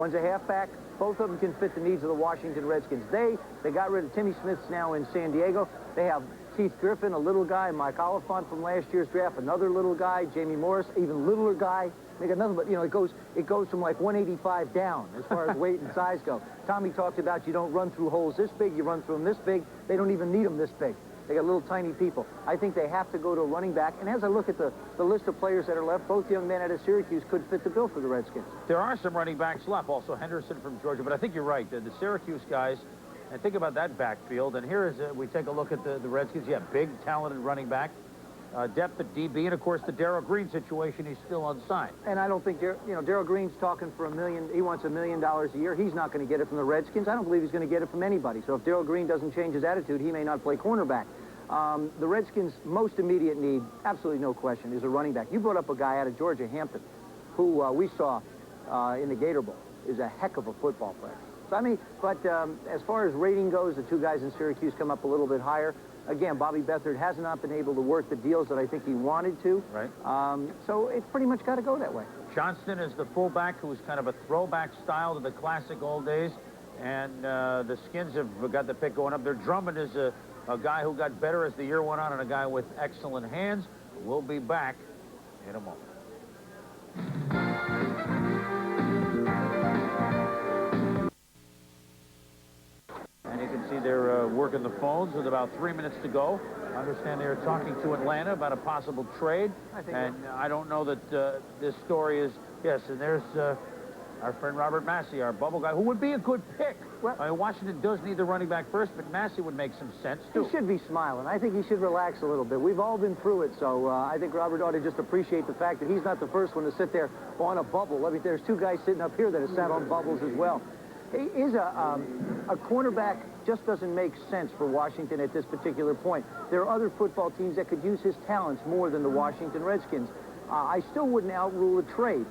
One's a halfback. Both of them can fit the needs of the Washington Redskins. They got rid of Timmy Smith's now in San Diego. They have Keith Griffin, a little guy, Mike Oliphant from last year's draft, another little guy, Jamie Morris, even littler guy. They got nothing but, you know, it goes from like 185 down as far as weight and size go. Tommy talked about you don't run through holes this big, you run through them this big. They don't even need them this big. They got little tiny people. I think they have to go to a running back. And as I look at the list of players that are left, both young men out of Syracuse could fit the bill for the Redskins. There are some running backs left, also Henderson from Georgia. But I think you're right. The Syracuse guys, and think about that backfield. And here is, we take a look at the Redskins. Yeah, big, talented running back. Depth at DB, and of course the Darrell Green situation, he's still unsigned. And I don't think, Darrell Green's talking for $1 million. He wants $1 million a year. He's not going to get it from the Redskins. I don't believe he's going to get it from anybody. So if Darrell Green doesn't change his attitude, he may not play cornerback. The Redskins' most immediate need, absolutely no question, is a running back. You brought up a guy out of Georgia, Hampton, who we saw in the Gator Bowl, is a heck of a football player. So, I mean, but as far as rating goes, the two guys in Syracuse come up a little bit higher. Again, Bobby Beathard has not been able to work the deals that I think he wanted to. Right. So it's pretty much got to go that way. Johnston is the fullback who is kind of a throwback style to the classic old days. And the Skins have got the pick going up there. Drummond is a guy who got better as the year went on and a guy with excellent hands. We'll be back in a moment. And you can see they're working the phones with about 3 minutes to go. I understand they're talking to Atlanta about a possible trade. I don't know that this story is... Yes, and there's our friend Robert Massey, our bubble guy, who would be a good pick. Well, I mean, Washington does need the running back first, but Massey would make some sense, too. He should be smiling. I think he should relax a little bit. We've all been through it, so I think Robert ought to just appreciate the fact that he's not the first one to sit there on a bubble. I mean, there's two guys sitting up here that have sat on bubbles as well. He is a cornerback just doesn't make sense for Washington at this particular point. There are other football teams that could use his talents more than the Washington Redskins. I still wouldn't outrule a trade.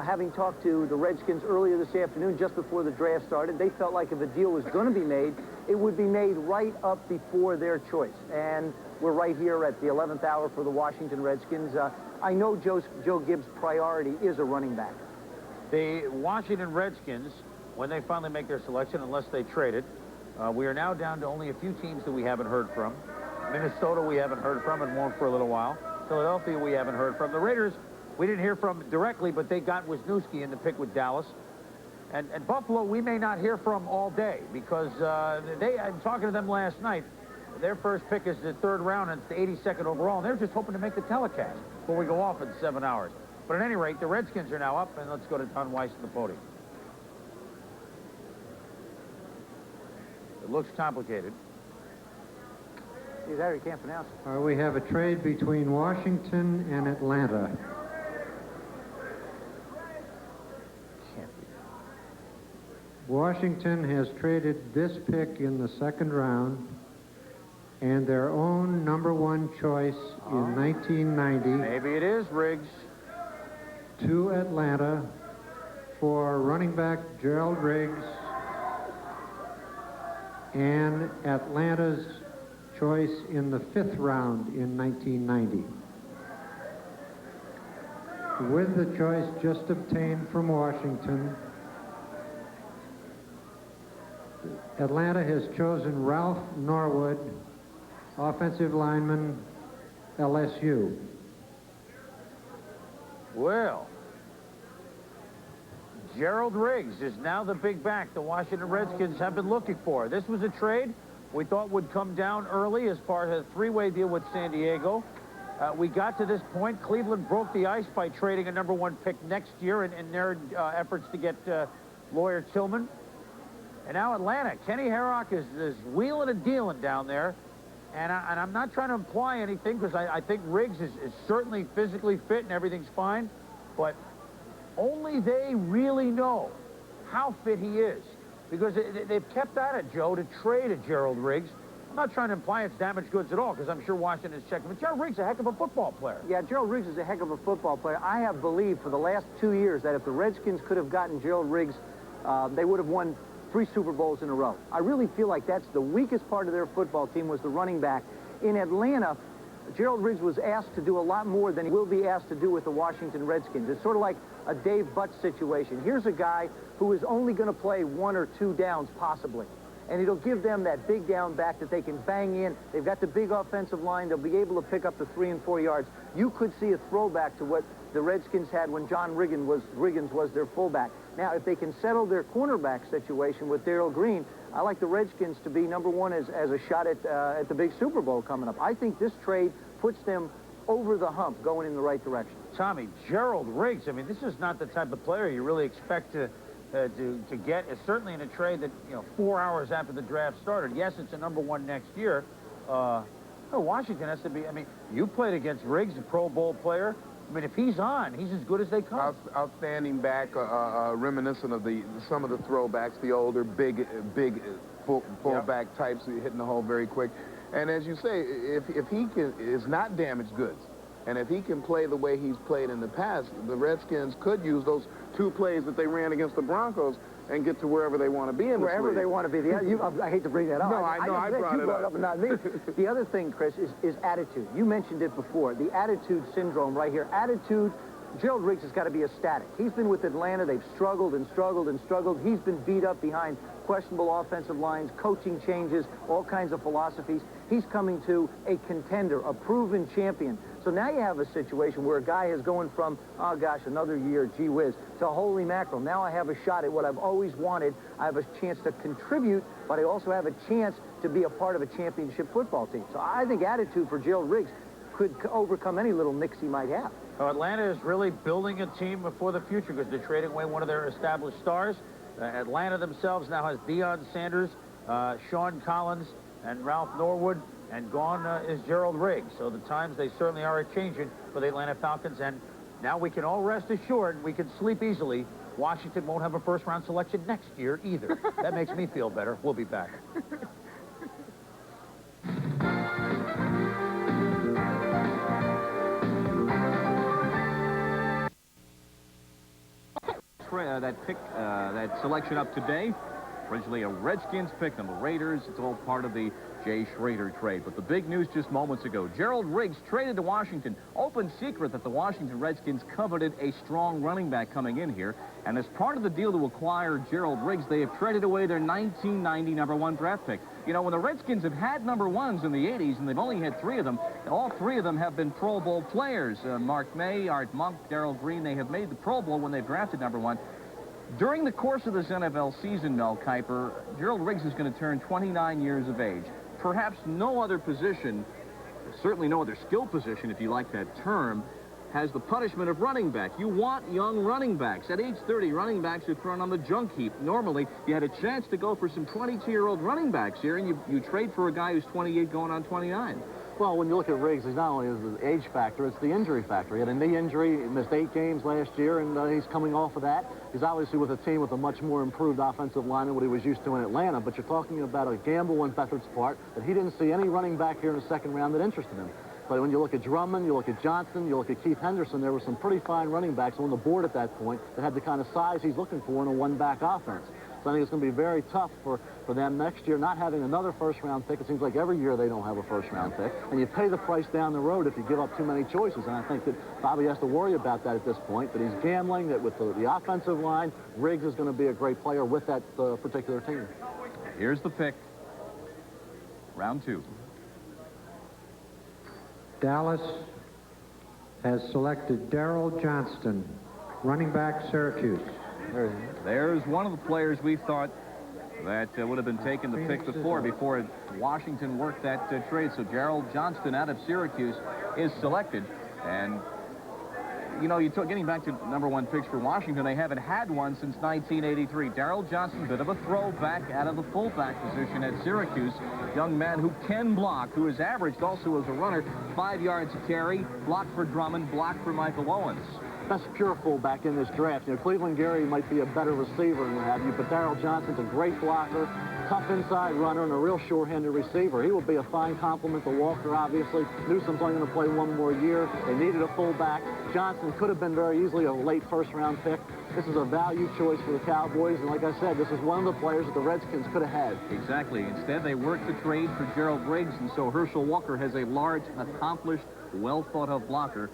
Having talked to the Redskins earlier this afternoon, just before the draft started, they felt like if a deal was going to be made, it would be made right up before their choice. And we're right here at the 11th hour for the Washington Redskins. I know Joe Gibbs' priority is a running back. The Washington Redskins, when they finally make their selection, unless they trade it, we are now down to only a few teams that we haven't heard from. Minnesota we haven't heard from and won't for a little while. Philadelphia we haven't heard from. The Raiders, we didn't hear from directly, but they got Wisniewski in the pick with Dallas. And Buffalo, we may not hear from all day because I'm talking to them last night. Their first pick is the 3rd round, and it's the 82nd overall, and they're just hoping to make the telecast before we go off in 7 hours. But at any rate, the Redskins are now up, and let's go to Don Weiss at the podium. It looks complicated. Either you can't pronounce it. We have a trade between Washington and Atlanta. Washington has traded this pick in the 2nd round and their own #1 choice in 1990. Maybe it is Riggs. To Atlanta for running back Gerald Riggs and Atlanta's choice in the 5th round in 1990. With the choice just obtained from Washington, Atlanta has chosen Ralph Norwood, offensive lineman, LSU. Well, Gerald Riggs is now the big back the Washington Redskins have been looking for. This was a trade we thought would come down early as part of a 3-way deal with San Diego. We got to this point. Cleveland broke the ice by trading a #1 pick next year in their efforts to get lawyer Tillman. And now Atlanta, Kenny Herrock is wheeling and dealing down there. And I'm not trying to imply anything because I think Riggs is certainly physically fit and everything's fine. But only they really know how fit he is. Because they've kept at it, Joe, to trade a Gerald Riggs. I'm not trying to imply it's damaged goods at all because I'm sure Washington is checking. But Gerald Riggs is a heck of a football player. Yeah, Gerald Riggs is a heck of a football player. I have believed for the last 2 years that if the Redskins could have gotten Gerald Riggs, they would have won 3 Super Bowls in a row. I really feel like that's the weakest part of their football team was the running back. In Atlanta, Gerald Riggs was asked to do a lot more than he will be asked to do with the Washington Redskins. It's sort of like a Dave Butts situation. Here's a guy who is only going to play 1 or 2 downs possibly. And it'll give them that big down back that they can bang in. They've got the big offensive line. They'll be able to pick up the 3 and 4 yards. You could see a throwback to what the Redskins had when John Riggins was their fullback. Now, if they can settle their cornerback situation with Darrell Green, I like the Redskins to be number 1 as a shot at the big Super Bowl coming up. I think this trade puts them over the hump, going in the right direction. Tommy, Gerald Riggs, I mean, this is not the type of player you really expect to get. It's certainly in a trade that, 4 hours after the draft started. Yes, it's a number 1 next year. Washington has to be, I mean, you played against Riggs, a Pro Bowl player. I mean, if he's on, he's as good as they come. Outstanding back, reminiscent of some of the throwbacks, the older, big fullback types hitting the hole very quick. And as you say, if he is not damaged goods, and if he can play the way he's played in the past, the Redskins could use those 2 plays that they ran against the Broncos and get to wherever they want to be in the Wherever they want to be. I hate to bring that up. No, I know. I brought it up. And not me. The other thing, Chris, is attitude. You mentioned it before. The attitude syndrome right here. Attitude. Gerald Riggs has got to be ecstatic. He's been with Atlanta. They've struggled and struggled and struggled. He's been beat up behind questionable offensive lines, coaching changes, all kinds of philosophies. He's coming to a contender, a proven champion. So now you have a situation where a guy is going from, oh gosh, another year, gee whiz, to holy mackerel. Now I have a shot at what I've always wanted. I have a chance to contribute, but I also have a chance to be a part of a championship football team. So I think attitude for Gerald Riggs could overcome any little nicks he might have. Atlanta is really building a team for the future because they're trading away one of their established stars. Atlanta themselves now has Deion Sanders, Sean Collins, and Ralph Norwood, and gone is Gerald Riggs. So the times, they certainly are changing for the Atlanta Falcons, and now we can all rest assured, we can sleep easily. Washington won't have a first-round selection next year either. That makes me feel better. We'll be back. That selection up today, originally a Redskins pick, then the Raiders. It's all part of the Jay Schrader trade. But the big news just moments ago, Gerald Riggs traded to Washington. Open secret that the Washington Redskins coveted a strong running back coming in here. And as part of the deal to acquire Gerald Riggs, they have traded away their 1990 number 1 draft pick. You know, when the Redskins have had number 1s in the 80s, and they've only had 3 of them, and all 3 of them have been Pro Bowl players. Mark May, Art Monk, Darrell Green, they have made the Pro Bowl when they've drafted number 1. During the course of this NFL season, Mel Kiper, Gerald Riggs is going to turn 29 years of age. Perhaps no other position, certainly no other skill position, if you like that term, has the punishment of running back. You want young running backs. At age 30, running backs are thrown on the junk heap. Normally, you had a chance to go for some 22-year-old running backs here, and you trade for a guy who's 28 going on 29. Well, when you look at Riggs, he's not only the age factor, it's the injury factor. He had a knee injury, he missed 8 games last year, and he's coming off of that. He's obviously with a team with a much more improved offensive line than what he was used to in Atlanta, but you're talking about a gamble on Beathard's part that he didn't see any running back here in the second round that interested him. But when you look at Drummond, you look at Johnson, you look at Keith Henderson, there were some pretty fine running backs on the board at that point that had the kind of size he's looking for in a one-back offense. So I think it's going to be very tough for them next year, not having another first-round pick. It seems like every year they don't have a first-round pick. And you pay the price down the road if you give up too many choices. And I think that Bobby has to worry about that at this point, that he's gambling, that with the offensive line, Riggs is going to be a great player with that particular team. Here's the pick. Round 2. Dallas has selected Darrell Johnston, running back, Syracuse. There's one of the players we thought that would have been taken the pick before Washington worked that trade. So Darrell Johnston out of Syracuse is selected. And, you know, getting back to number 1 picks for Washington, they haven't had one since 1983. Darrell Johnston, bit of a throwback out of the fullback position at Syracuse. Young man who can block, who is averaged also as a runner, 5 yards a carry, blocked for Drummond, blocked for Michael Owens. Best pure fullback in this draft. You know, Cleveland Gary might be a better receiver and what have you, but Darrell Johnston's a great blocker, tough inside runner, and a real sure-handed receiver. He will be a fine complement to Walker, obviously. Newsom's only going to play 1 more year. They needed a fullback. Johnston could have been very easily a late first-round pick. This is a value choice for the Cowboys, and like I said, this is one of the players that the Redskins could have had. Exactly. Instead, they worked the trade for Gerald Riggs, and so Herschel Walker has a large, accomplished, well-thought-of blocker